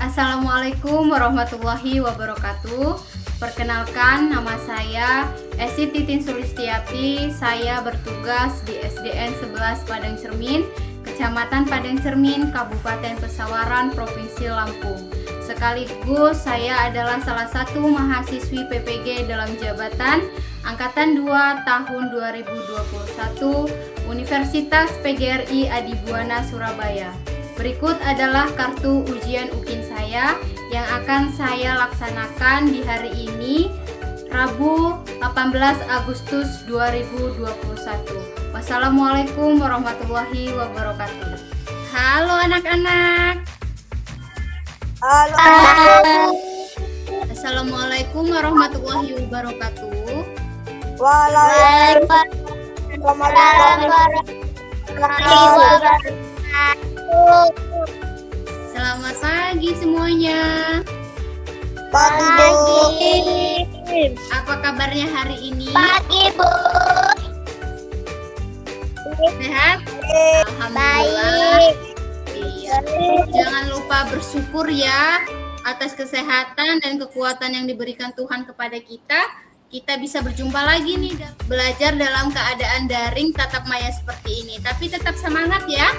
Assalamualaikum warahmatullahi wabarakatuh. Perkenalkan, nama saya Esi Titin Sulistiati. Saya bertugas di SDN 11 Padang Cermin, Kecamatan Padang Cermin, Kabupaten Pesawaran, Provinsi Lampung. Sekaligus saya adalah salah satu mahasiswi PPG dalam jabatan Angkatan 2 tahun 2021 Universitas PGRI Adibuana Surabaya. Berikut adalah kartu ujian UKIN saya yang akan saya laksanakan di hari ini, Rabu 18 Agustus 2021. Wassalamualaikum warahmatullahi wabarakatuh. Halo anak-anak. Halo. Assalamualaikum warahmatullahi wabarakatuh. Waalaikumsalam warahmatullahi wabarakatuh. Selamat pagi semuanya. Pagi. Apa kabarnya hari ini? Pagi, Bu. Sehat? Alhamdulillah. Baik. Iya. Jangan lupa bersyukur ya atas kesehatan dan kekuatan yang diberikan Tuhan kepada kita. Kita bisa berjumpa lagi nih, belajar dalam keadaan daring tatap maya seperti ini. Tapi tetap semangat ya.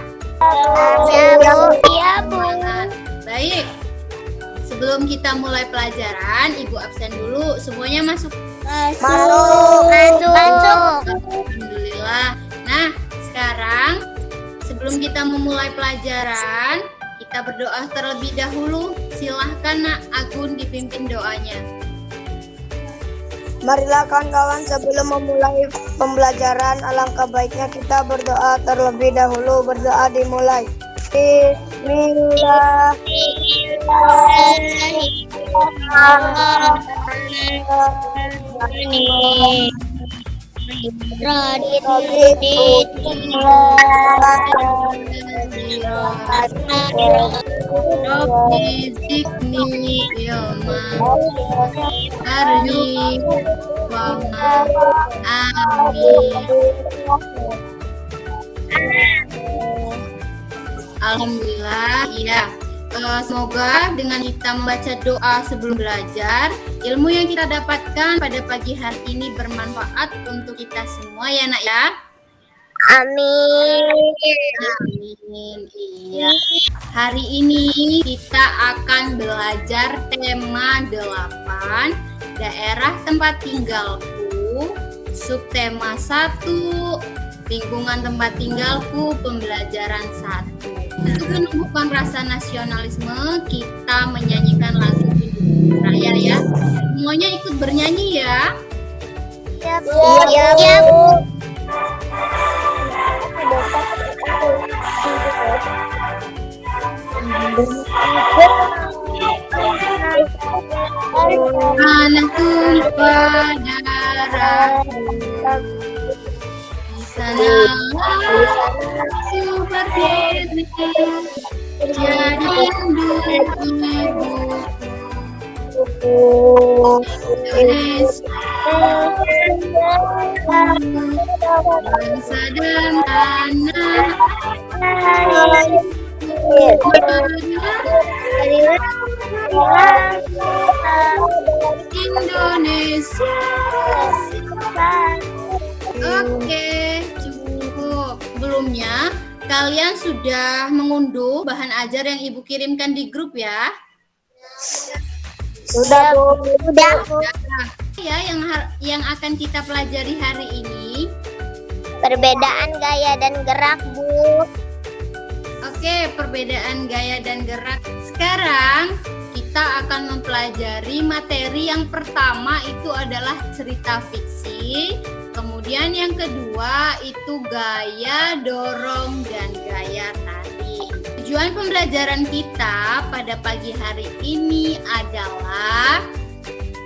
Iya, Bu. Semangat. Baik. Sebelum kita mulai pelajaran, Ibu absen dulu. Semuanya masuk. Masuk. Alhamdulillah. Nah, sekarang sebelum kita memulai pelajaran, kita berdoa terlebih dahulu. Silahkan Nak Agun dipimpin doanya. Marilah kawan-kawan, sebelum memulai pembelajaran, alangkah baiknya kita berdoa terlebih dahulu. Berdoa dimulai. Rabbi zidni ilma arni wahma amin. Alhamdulillah, ya. Semoga dengan kita membaca doa sebelum belajar, ilmu yang kita dapatkan pada pagi hari ini bermanfaat untuk kita semua ya Nak ya. Amin. Amin. Iya. Hari ini kita akan belajar tema 8, daerah tempat tinggalku, subtema 1, lingkungan tempat tinggalku, pembelajaran 1. Untuk menumbuhkan rasa nasionalisme, kita menyanyikan lagu Indonesia Raya ya. Semuanya ikut bernyanyi ya. Iya, Bu. Anak tumpah darah di sana aku berdiri jadi induk ibuku Indonesia, bangsa dan tanah Indonesia. Oke, cukup. Sebelumnya, kalian sudah mengunduh bahan ajar yang Ibu kirimkan di grup ya? Sudah, Bu. Sudah. Ya, yang akan kita pelajari hari ini. Perbedaan gaya dan gerak, Bu. Oke, perbedaan gaya dan gerak. Sekarang kita akan mempelajari materi yang pertama itu adalah cerita fiksi. Kemudian yang kedua itu gaya dorong dan gaya tarik. Tujuan pembelajaran kita pada pagi hari ini adalah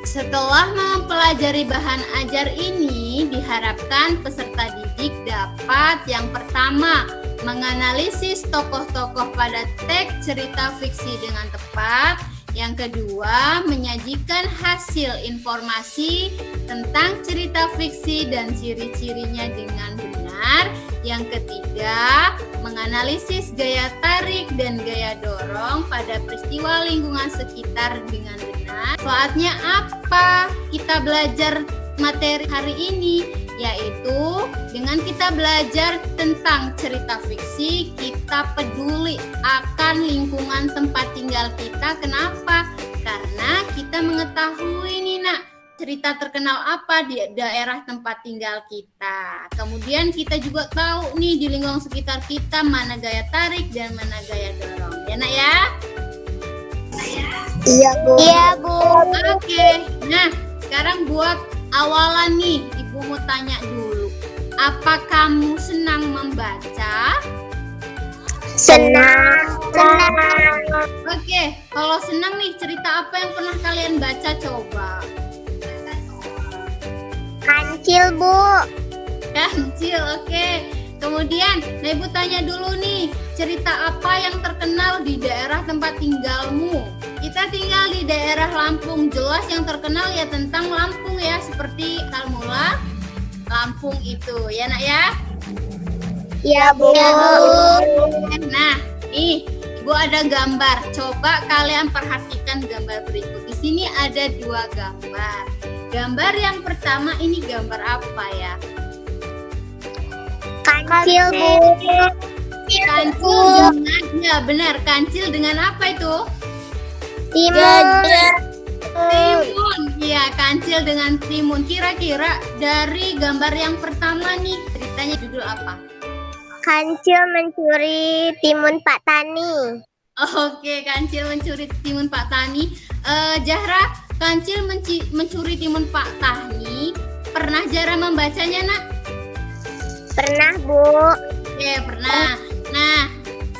setelah mempelajari bahan ajar ini, diharapkan peserta didik dapat yang pertama menganalisis tokoh-tokoh pada teks cerita fiksi dengan tepat. Yang kedua, menyajikan hasil informasi tentang cerita fiksi dan ciri-cirinya dengan benar. Yang ketiga, menganalisis gaya tarik dan gaya dorong pada peristiwa lingkungan sekitar dengan benar. Saatnya apa kita belajar materi hari ini? Yaitu dengan kita belajar tentang cerita fiksi, kita peduli akan lingkungan tempat tinggal kita. Kenapa? Karena kita mengetahui nih nak, cerita terkenal apa di daerah tempat tinggal kita. Kemudian kita juga tahu nih di lingkungan sekitar kita mana gaya tarik dan mana gaya dorong. Ya nak ya? Iya, Bu. Iya, Bu. Oke, nah sekarang buat awalan nih, Ibu mau tanya dulu. Apa kamu senang membaca? Senang. Oke, kalau senang nih, cerita apa yang pernah kalian baca coba? Kancil, Bu. Kancil, oke. Kemudian, nah Ibu tanya dulu nih, cerita apa yang terkenal di daerah tempat tinggalmu? Kita tinggal di daerah Lampung, jelas yang terkenal ya tentang Lampung ya, seperti Talmula, Lampung itu, ya nak ya? Iya, Bu. Nah, nih Ibu ada gambar. Coba kalian perhatikan gambar berikut. Di sini ada 2 gambar. Gambar yang pertama ini gambar apa ya? Kancil, Bu. Kancil dengan, ya benar, kancil dengan apa itu? Timun. Timun. Iya, kancil dengan timun. Kira-kira dari gambar yang pertama nih, ceritanya judul apa? Kancil mencuri timun Pak Tani. Oke, kancil mencuri timun Pak Tani. Zahra, kancil mencuri timun Pak Tani. Pernah Zahra membacanya, nak? Pernah, Bu. Oke, pernah. Nah,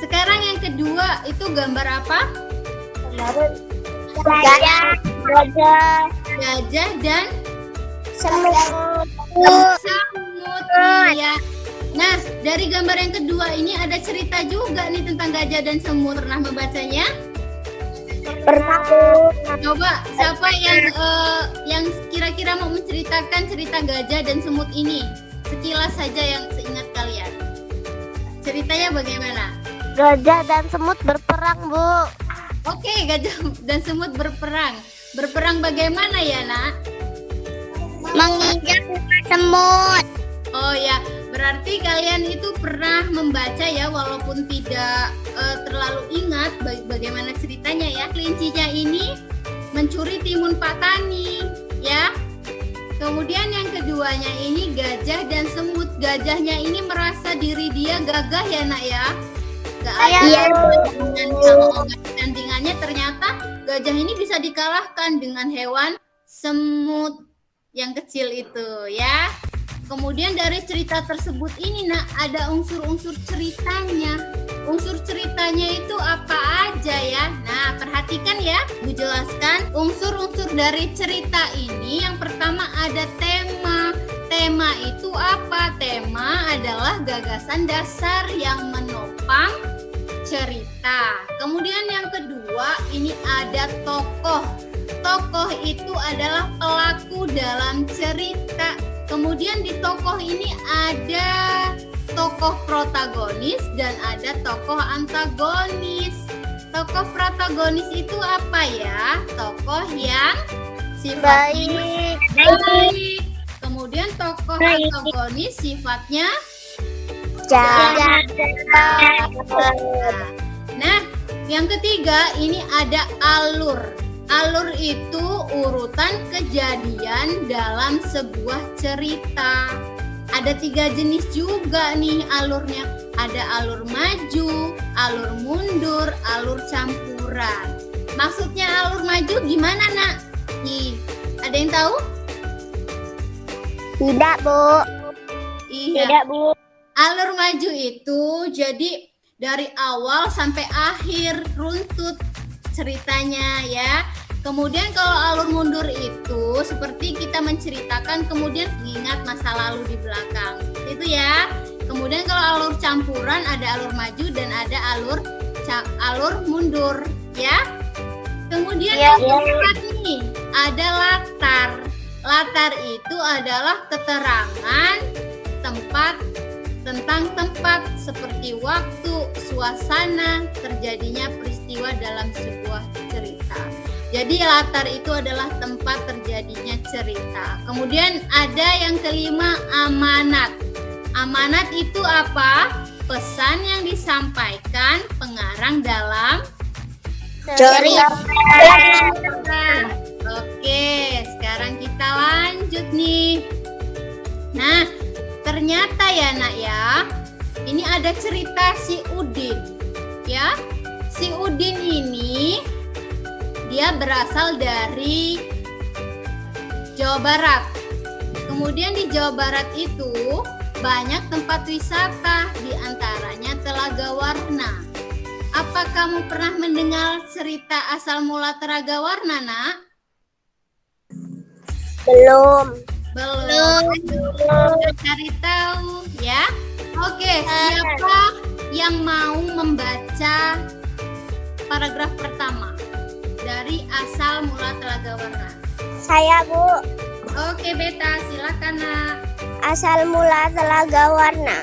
sekarang yang kedua itu gambar apa? Gajah. Gajah dan Semut. semut. Iya. Nah, dari gambar yang kedua ini ada cerita juga nih tentang gajah dan semut. Pernah membacanya? Pernah, Bu. Coba siapa yang kira-kira mau menceritakan cerita gajah dan semut ini? Sekilas saja yang seingat kalian. Ceritanya bagaimana? Gajah dan semut berperang, Bu. Oke, gajah dan semut berperang. Berperang bagaimana ya, nak? Menginjak semut. Oh ya, berarti kalian itu pernah membaca ya, walaupun tidak terlalu ingat bagaimana ceritanya ya. Kelincinya ini mencuri timun Pak Tani, ya. Kemudian yang keduanya ini gajah dan semut. Gajahnya ini merasa diri dia gagah ya nak ya. Gak ada kalau tandingannya, ternyata gajah ini bisa dikalahkan dengan hewan semut yang kecil itu ya. Kemudian dari cerita tersebut ini nak ada unsur-unsur ceritanya. Unsur ceritanya itu apa aja ya? Nah, perhatikan ya, Bu jelaskan unsur-unsur dari cerita ini. Yang pertama ada tema. Tema itu apa? Tema adalah gagasan dasar yang menopang cerita. Kemudian yang kedua ini ada tokoh. Tokoh itu adalah pelaku dalam cerita. Kemudian di tokoh ini ada tokoh protagonis dan ada tokoh antagonis. Tokoh protagonis itu apa ya? Tokoh yang sifatnya baik. Kemudian tokoh antagonis sifatnya jahat. Nah, yang ketiga ini ada alur. Alur itu urutan kejadian dalam sebuah cerita. Ada 3 jenis juga nih alurnya. Ada alur maju, alur mundur, alur campuran. Maksudnya alur maju gimana nak? Nih, ada yang tahu? Tidak, Bu. Iya. Tidak, Bu. Alur maju itu jadi dari awal sampai akhir runtut ceritanya ya. Kemudian kalau alur mundur itu seperti kita menceritakan kemudian mengingat masa lalu di belakang. Itu ya. Kemudian kalau alur campuran ada alur maju dan ada alur mundur ya. Kemudian yang keempat nih ada latar. Latar itu adalah keterangan tempat tentang tempat seperti waktu, suasana, terjadinya peristiwa dalam sebuah cerita. Jadi latar itu adalah tempat terjadinya cerita. Kemudian ada yang kelima, amanat. Amanat itu apa? Pesan yang disampaikan pengarang dalam cerita. Oke, sekarang kita lanjut nih. Nah, ternyata ya nak ya, ini ada cerita si Udin. Ya, si Udin ini dia berasal dari Jawa Barat. Kemudian di Jawa Barat itu banyak tempat wisata, di antaranya Telaga Warna. Apa kamu pernah mendengar cerita asal mula Telaga Warna, nak? Belum. Cari tahu ya. Oke, siapa yang mau membaca paragraf pertama dari asal mula Telaga Warna? Saya, Bu. Oke, Beta, silakan, nak. Asal mula Telaga Warna.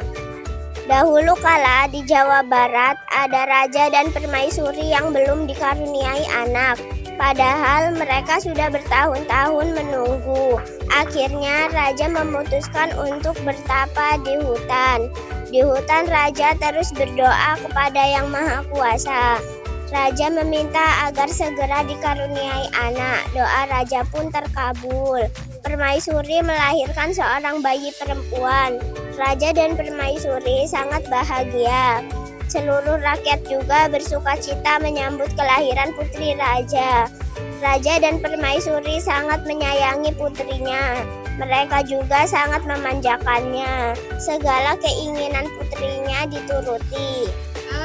Dahulu kala di Jawa Barat ada raja dan permaisuri yang belum dikaruniai anak. Padahal mereka sudah bertahun-tahun menunggu. Akhirnya raja memutuskan untuk bertapa di hutan. Di hutan raja terus berdoa kepada Yang Maha Kuasa. Raja meminta agar segera dikaruniai anak. Doa raja pun terkabul. Permaisuri melahirkan seorang bayi perempuan. Raja dan permaisuri sangat bahagia. Seluruh rakyat juga bersukacita menyambut kelahiran putri raja. Raja dan permaisuri sangat menyayangi putrinya. Mereka juga sangat memanjakannya. Segala keinginan putrinya dituruti.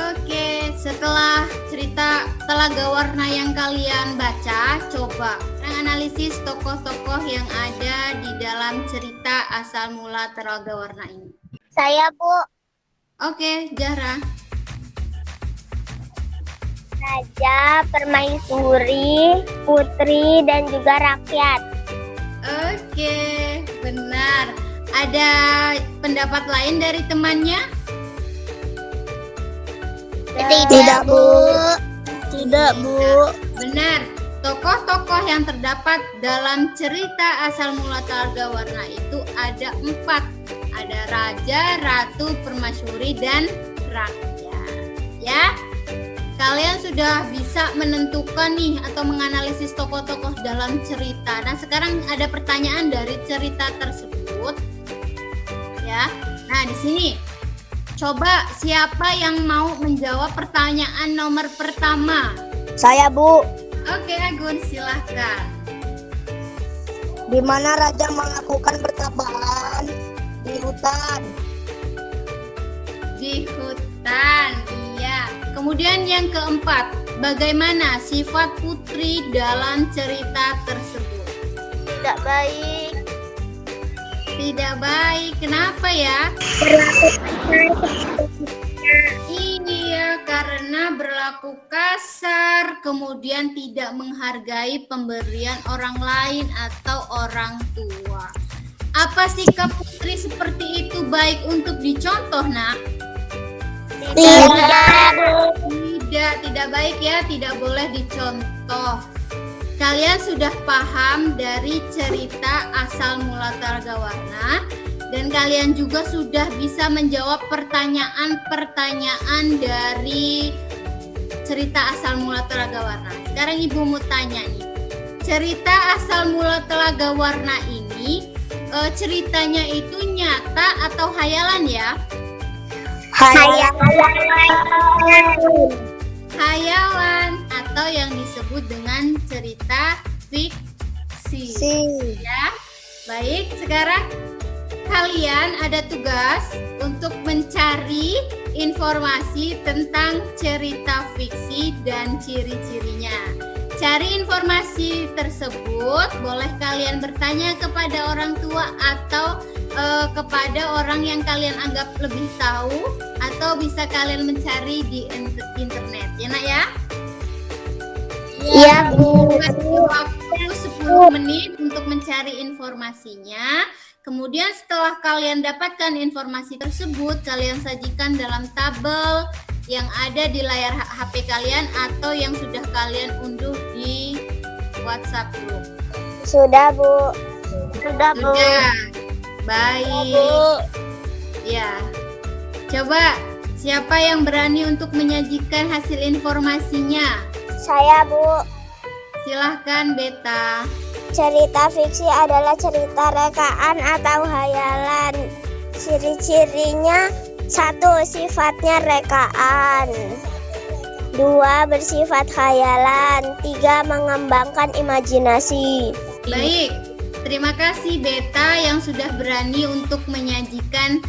Oke, setelah cerita Telaga Warna yang kalian baca, coba analisis tokoh-tokoh yang ada di dalam cerita asal mula Telaga Warna ini. Saya, Bu. Oke, Zahra. Raja, permaisuri, putri, dan juga rakyat. Oke, benar. Ada pendapat lain dari temannya? Tidak, Bu. Tidak, Bu. Benar. Tokoh-tokoh yang terdapat dalam cerita asal mula Telaga Warna itu ada 4. Ada raja, ratu, permaisuri, dan rakyat. Ya. Kalian sudah bisa menentukan nih atau menganalisis tokoh-tokoh dalam cerita. Nah, sekarang ada pertanyaan dari cerita tersebut. Ya. Nah, di sini coba siapa yang mau menjawab pertanyaan nomor pertama? Saya, Bu. Oke, Agun, silahkan. Di mana raja melakukan pertapaan? Di hutan. Di hutan, iya. Kemudian yang keempat, bagaimana sifat putri dalam cerita tersebut? Tidak baik. Tidak baik, kenapa ya? Iya, karena berlaku kasar, kemudian tidak menghargai pemberian orang lain atau orang tua. Apa sikap putri seperti itu baik untuk dicontoh, nak? Tidak baik ya, tidak boleh dicontoh. Kalian sudah paham dari cerita asal mula Telaga Warna dan kalian juga sudah bisa menjawab pertanyaan-pertanyaan dari cerita asal mula Telaga Warna. Sekarang Ibu mau tanya nih, cerita asal mula Telaga Warna ini ceritanya itu nyata atau hayalan ya? Hayalan atau yang disebut dengan cerita fiksi. Ya. Baik, sekarang kalian ada tugas untuk mencari informasi tentang cerita fiksi dan ciri-cirinya. Cari informasi tersebut, boleh kalian bertanya kepada orang tua atau kepada orang yang kalian anggap lebih tahu, atau bisa kalian mencari di internet, ya nak ya? Iya, Bu. Waktu 10 menit untuk mencari informasinya. Kemudian setelah kalian dapatkan informasi tersebut, kalian sajikan dalam tabel yang ada di layar HP kalian atau yang sudah kalian unduh di WhatsApp group. Sudah, Bu. Sudah, Bu. Sudah. Baik. Ya. Coba siapa yang berani untuk menyajikan hasil informasinya? Saya, Bu. Silahkan, Beta. Cerita fiksi adalah cerita rekaan atau hayalan. Ciri-cirinya: 1. Sifatnya rekaan. 2. Bersifat khayalan. 3. Mengembangkan imajinasi. Baik, terima kasih Beta yang sudah berani untuk menyajikan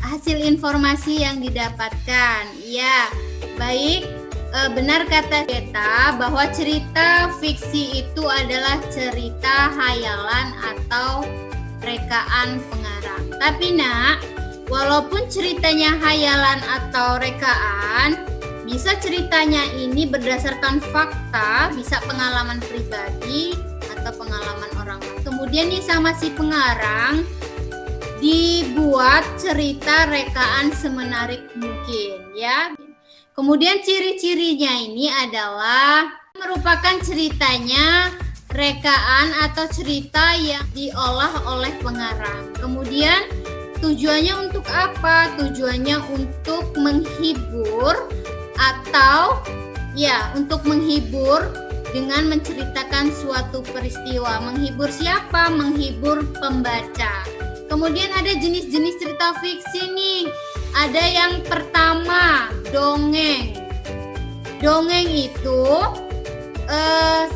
hasil informasi yang didapatkan. Ya, baik. Benar kata Beta bahwa cerita fiksi itu adalah cerita hayalan atau rekaan pengarang. Tapi Nak, walaupun ceritanya hayalan atau rekaan, bisa ceritanya ini berdasarkan fakta, bisa pengalaman pribadi atau pengalaman orang lain. Kemudian nih sama si pengarang dibuat cerita rekaan semenarik mungkin, ya. Kemudian ciri-cirinya ini adalah merupakan ceritanya rekaan atau cerita yang diolah oleh pengarang. Kemudian tujuannya untuk apa? Tujuannya untuk menghibur atau ya untuk menghibur dengan menceritakan suatu peristiwa. Menghibur siapa? Menghibur pembaca. Kemudian ada jenis-jenis cerita fiksi nih. Ada yang pertama, dongeng. Dongeng itu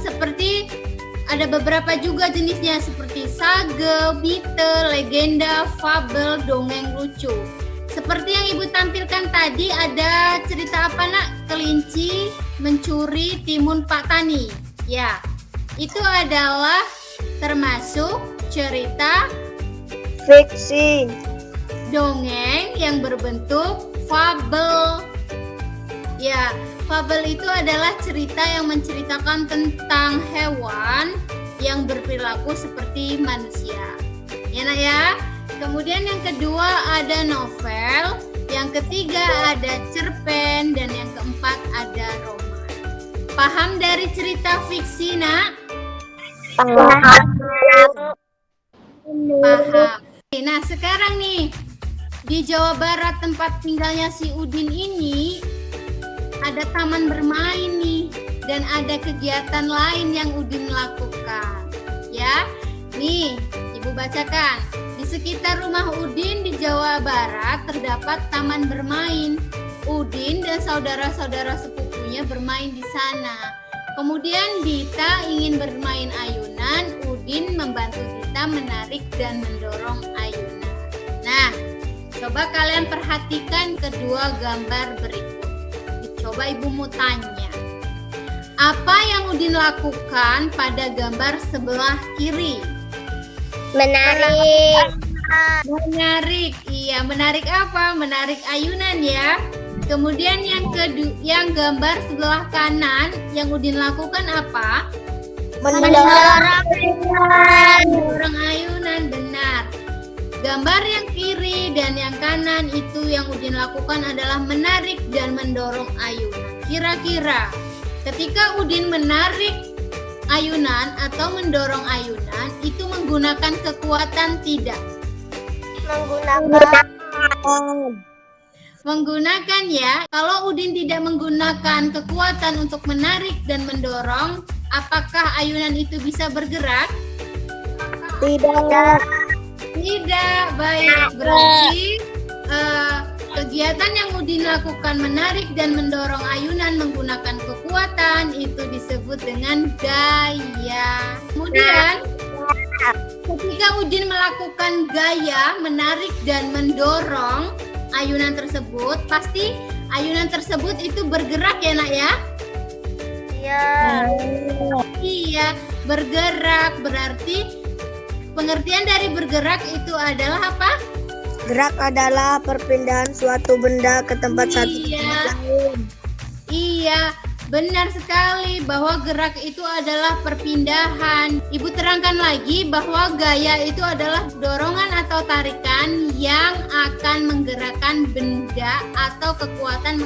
seperti ada beberapa juga jenisnya seperti sage, mite, legenda, fabel, dongeng lucu. Seperti yang Ibu tampilkan tadi, ada cerita apa Nak? Kelinci mencuri timun Pak Tani. Ya, itu adalah termasuk cerita Fiksi. dongeng yang berbentuk fabel. Ya, fabel itu adalah cerita yang menceritakan tentang hewan yang berperilaku seperti manusia. Ya Nak ya. Kemudian yang kedua ada novel, yang ketiga ada cerpen, dan yang keempat ada roman. Paham dari cerita fiksi Nak? Paham. Paham. Nah sekarang nih di Jawa Barat tempat tinggalnya si Udin ini ada taman bermain nih dan ada kegiatan lain yang Udin lakukan. Ya, nih Ibu bacakan. Di sekitar rumah Udin di Jawa Barat terdapat taman bermain. Udin dan saudara-saudara sepupunya bermain di sana. Kemudian Dita ingin bermain ayunan, Udin membantu Dita menarik dan mendorong ayunan. Nah, coba kalian perhatikan kedua gambar berikut. Coba Ibu mau tanya. Apa yang Udin lakukan pada gambar sebelah kiri? Menarik. Menarik. Iya, menarik apa? Menarik ayunan ya. Kemudian yang gambar sebelah kanan yang Udin lakukan apa? Mendorong. Mendorong ayunan, benar. Gambar yang kiri dan yang kanan itu yang Udin lakukan adalah menarik dan mendorong ayunan. Kira-kira ketika Udin menarik ayunan atau mendorong ayunan itu menggunakan kekuatan tidak? Menggunakan ya. Kalau Udin tidak menggunakan kekuatan untuk menarik dan mendorong, apakah ayunan itu bisa bergerak? Tidak. Tidak. Baik, berarti kegiatan yang Udin lakukan menarik dan mendorong ayunan menggunakan kekuatan itu disebut dengan gaya. Kemudian ketika Udin melakukan gaya menarik dan mendorong ayunan tersebut, pasti ayunan tersebut itu bergerak ya Nak ya? Iya. Iya, bergerak. Berarti pengertian dari bergerak itu adalah apa? Gerak adalah perpindahan suatu benda ke tempat satu ke tempat lain. Iya, Benar sekali bahwa gerak itu adalah perpindahan. Ibu terangkan lagi bahwa gaya itu adalah dorongan atau tarikan yang akan menggerakkan benda atau kekuatan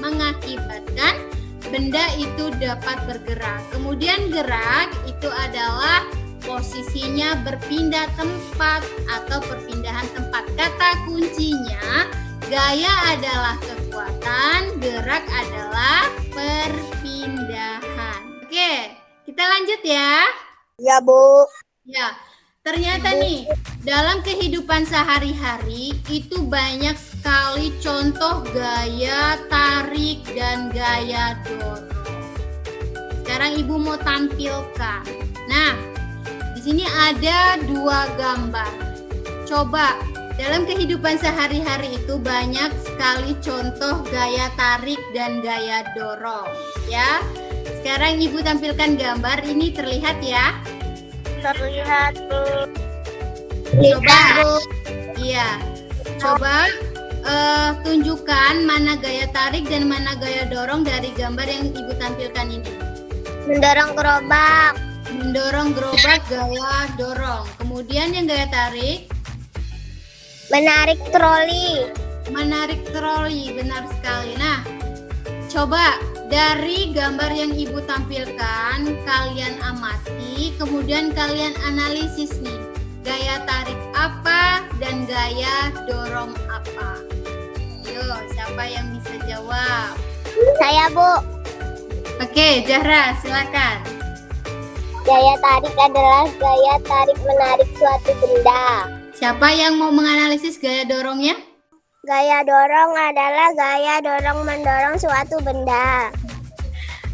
mengakibatkan benda itu dapat bergerak. Kemudian gerak itu adalah posisinya berpindah tempat atau perpindahan tempat. Kata kuncinya, gaya adalah kekuatan, gerak adalah perpindahan. Oke, kita lanjut ya. Ya, Bu. Ya, ternyata nih dalam kehidupan sehari-hari itu banyak sekali contoh gaya tarik dan gaya dorong. Sekarang Ibu mau tampilkan. Nah, di sini ada 2 gambar. Coba dalam kehidupan sehari-hari itu banyak sekali contoh gaya tarik dan gaya dorong, ya. Sekarang Ibu tampilkan gambar ini, terlihat ya? Terlihat, Bu. Coba, Bu. Iya. Coba tunjukkan mana gaya tarik dan mana gaya dorong dari gambar yang Ibu tampilkan ini. Mendorong gerobak. Mendorong gerobak, gaya dorong. Kemudian yang gaya tarik, Menarik troli. menarik troli, benar sekali. Nah, coba dari gambar yang Ibu tampilkan, kalian amati, kemudian kalian analisis nih, gaya tarik apa dan gaya dorong apa. Yo, siapa yang bisa jawab? Saya, Bu. Oke, Zahra, silakan. Gaya tarik adalah gaya tarik menarik suatu benda. Siapa yang mau menganalisis gaya dorongnya? Gaya dorong adalah gaya dorong mendorong suatu benda.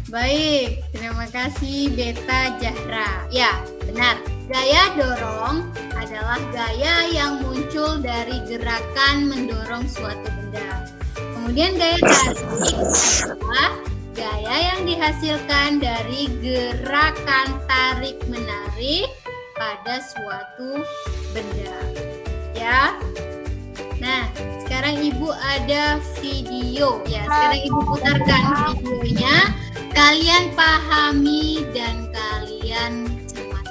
Baik, terima kasih Beta Zahra. Ya, benar. Gaya dorong adalah gaya yang muncul dari gerakan mendorong suatu benda. Kemudian gaya tarik adalah gaya yang dihasilkan dari gerakan tarik-menarik pada suatu benda. Ya. Nah, sekarang Ibu ada video. Ya, sekarang Ibu putarkan videonya. Kalian pahami dan kalian cermati.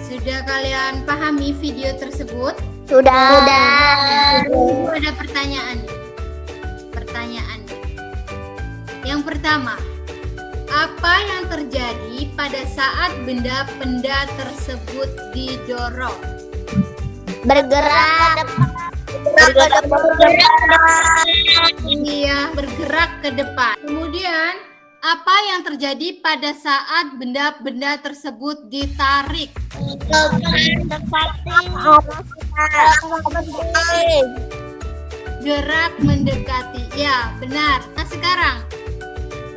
Sudah kalian pahami video tersebut? Sudah. Ada pertanyaan. Yang pertama, apa yang terjadi pada saat benda-benda tersebut didorong? Bergerak. Iya, bergerak ke depan. Kemudian, apa yang terjadi pada saat benda-benda tersebut ditarik? Gerak mendekati. Ya, benar. Nah, sekarang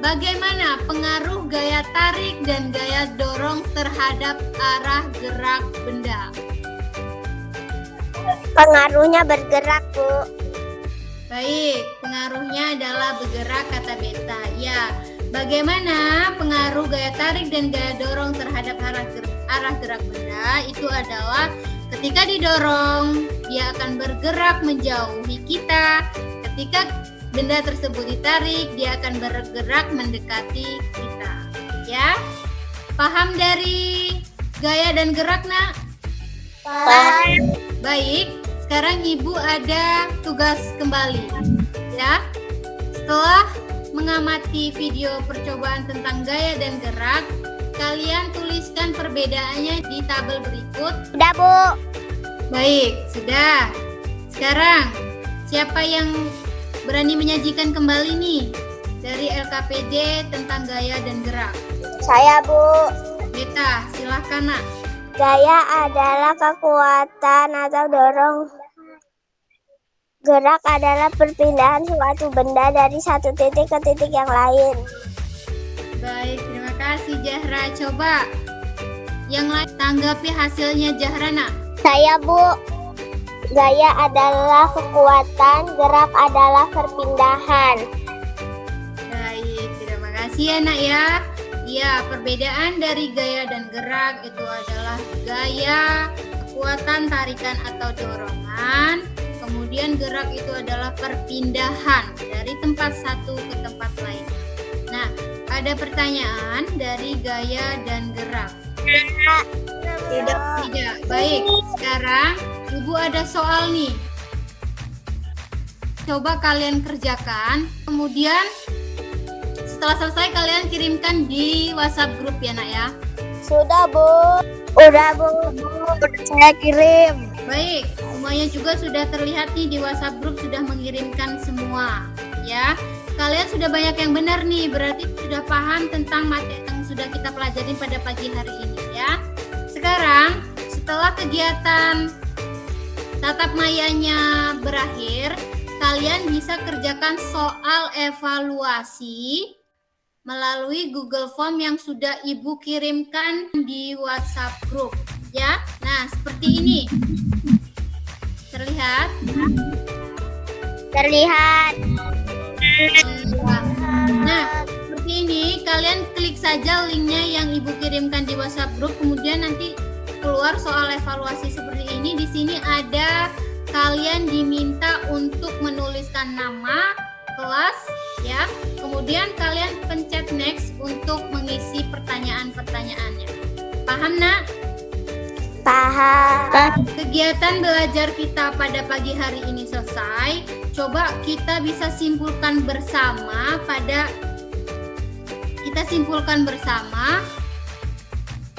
bagaimana pengaruh gaya tarik dan gaya dorong terhadap arah gerak benda? Pengaruhnya bergerak, Bu. Baik, pengaruhnya adalah bergerak kata Beta. Ya, bagaimana pengaruh gaya tarik dan gaya dorong terhadap arah gerak benda? Itu adalah ketika didorong, dia akan bergerak menjauhi kita. Ketika benda tersebut ditarik, dia akan bergerak mendekati kita. Ya, paham dari gaya dan gerak, Nak? Baik, sekarang Ibu ada tugas kembali. Ya, setelah mengamati video percobaan tentang gaya dan gerak, kalian tuliskan perbedaannya di tabel berikut. Sudah, Bu. Baik, sudah. Sekarang, siapa yang berani menyajikan kembali nih dari LKPD tentang gaya dan gerak? Saya, Bu. Beta, silahkan, Nak. Gaya adalah kekuatan atau dorong. Gerak adalah perpindahan suatu benda dari satu titik ke titik yang lain. Baik, terima kasih Zahra. Coba yang lain tanggapi hasilnya Zahra, Nak. Saya, Bu. Gaya adalah kekuatan, gerak adalah perpindahan. Baik, terima kasih Makasih ya nak ya. Ya, perbedaan dari gaya dan gerak itu adalah gaya, kekuatan tarikan atau dorongan. Kemudian gerak itu adalah perpindahan dari tempat satu ke tempat lain. Nah, ada pertanyaan dari gaya dan gerak? Tidak. Baik, sekarang Ibu ada soal nih. Coba kalian kerjakan, kemudian setelah selesai kalian kirimkan di WhatsApp grup ya nak ya. Sudah, Bu. Udah, Bu. Saya kirim. Baik, semuanya juga sudah terlihat nih di WhatsApp grup sudah mengirimkan semua ya. Kalian sudah banyak yang benar nih, berarti sudah paham tentang materi yang sudah kita pelajari pada pagi hari ini ya. Sekarang setelah kegiatan tatap mayanya berakhir, kalian bisa kerjakan soal evaluasi melalui Google Form yang sudah Ibu kirimkan di WhatsApp group ya. Nah, seperti ini. Terlihat? Terlihat. Nah, seperti ini kalian klik saja linknya yang Ibu kirimkan di WhatsApp group, kemudian nanti keluar soal evaluasi seperti ini. Di sini ada kalian diminta untuk menuliskan nama, kelas ya. Kemudian kalian pencet next untuk mengisi pertanyaan-pertanyaannya. Paham nak? Paham. Kegiatan belajar kita pada pagi hari ini selesai. Coba kita bisa simpulkan bersama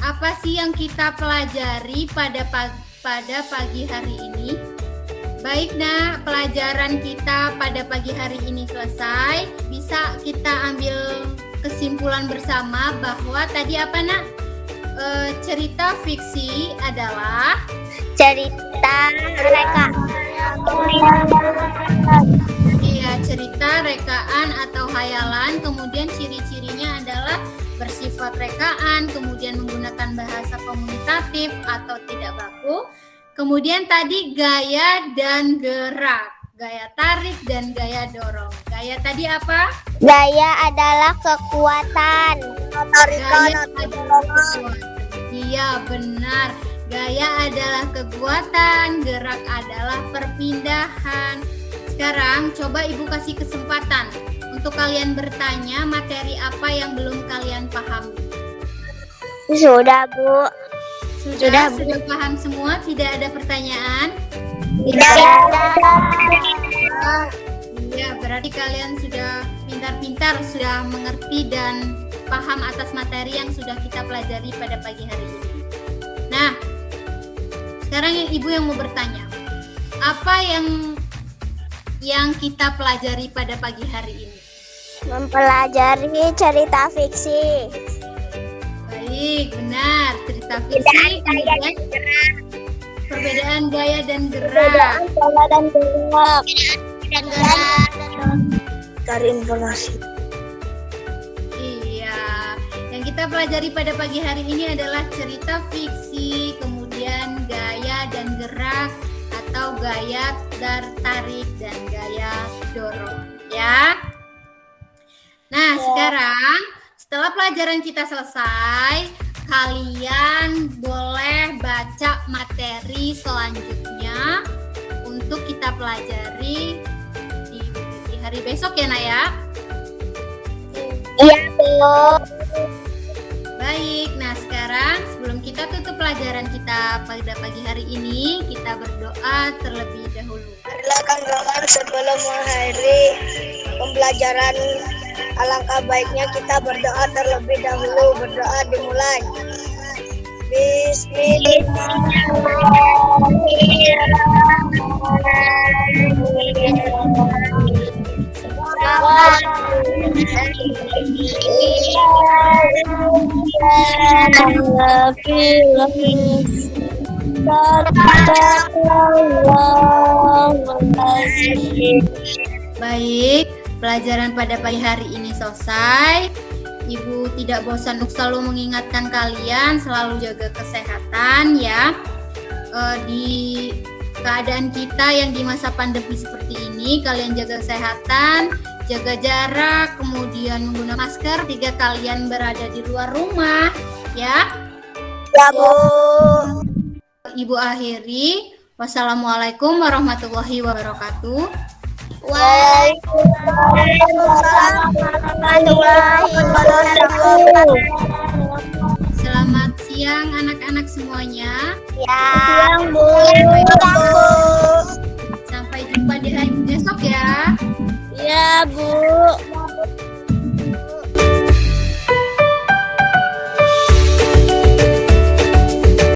apa sih yang kita pelajari pada pagi hari ini. Baik nak, pelajaran kita pada pagi hari ini selesai. Bisa kita ambil kesimpulan bersama bahwa tadi apa nak? Cerita fiksi adalah Cerita rekaan. Iya, cerita, rekaan atau hayalan. Kemudian ciri-cirinya adalah bersifat rekaan, kemudian menggunakan bahasa komunikatif atau tidak baku. Kemudian tadi gaya dan gerak, gaya tarik dan gaya dorong. Gaya tadi apa? Gaya adalah kekuatan. Gaya adalah kekuatan. Iya, benar. Gaya adalah kekuatan, gerak adalah perpindahan. Sekarang coba Ibu kasih kesempatan untuk kalian bertanya materi apa yang belum kalian pahami. Sudah, Bu. Sudah paham semua? Tidak ada pertanyaan? Tidak ada. Ya, berarti kalian sudah pintar-pintar, sudah mengerti dan paham atas materi yang sudah kita pelajari pada pagi hari ini. Nah, sekarang Ibu yang mau bertanya. Apa yang kita pelajari pada pagi hari ini? Mempelajari cerita fiksi. Baik, benar. Cerita fiksi, kemudian perbedaan gaya dan gerak. Cari informasi. Iya, yang kita pelajari pada pagi hari ini adalah cerita fiksi, kemudian gaya dan gerak atau gaya tarik dan gaya dorong, ya. Nah, sekarang setelah pelajaran kita selesai, kalian boleh baca materi selanjutnya untuk kita pelajari di hari besok ya, Nak ya. Iya, Bu. Baik, nah sekarang sebelum kita tutup pelajaran kita pada pagi hari ini, kita berdoa terlebih dahulu. Marilah kawan-kawan, sebelum mengakhiri pembelajaran, alangkah baiknya kita berdoa terlebih dahulu. Berdoa dimulai. Baik, pelajaran pada pagi hari ini selesai. Ibu tidak bosan untuk selalu mengingatkan kalian selalu jaga kesehatan ya. Di keadaan kita yang di masa pandemi seperti ini, kalian jaga kesehatan, jaga jarak, kemudian menggunakan masker ketika kalian berada di luar rumah, ya. Ya, Bu. Ibu akhiri, wassalamualaikum warahmatullahi wabarakatuh. Waalaikumsalam warahmatullahi wabarakatuh. Selamat siang anak-anak semuanya. Siang, Bu. Sampai jumpa di esok ya. Ya, Bu.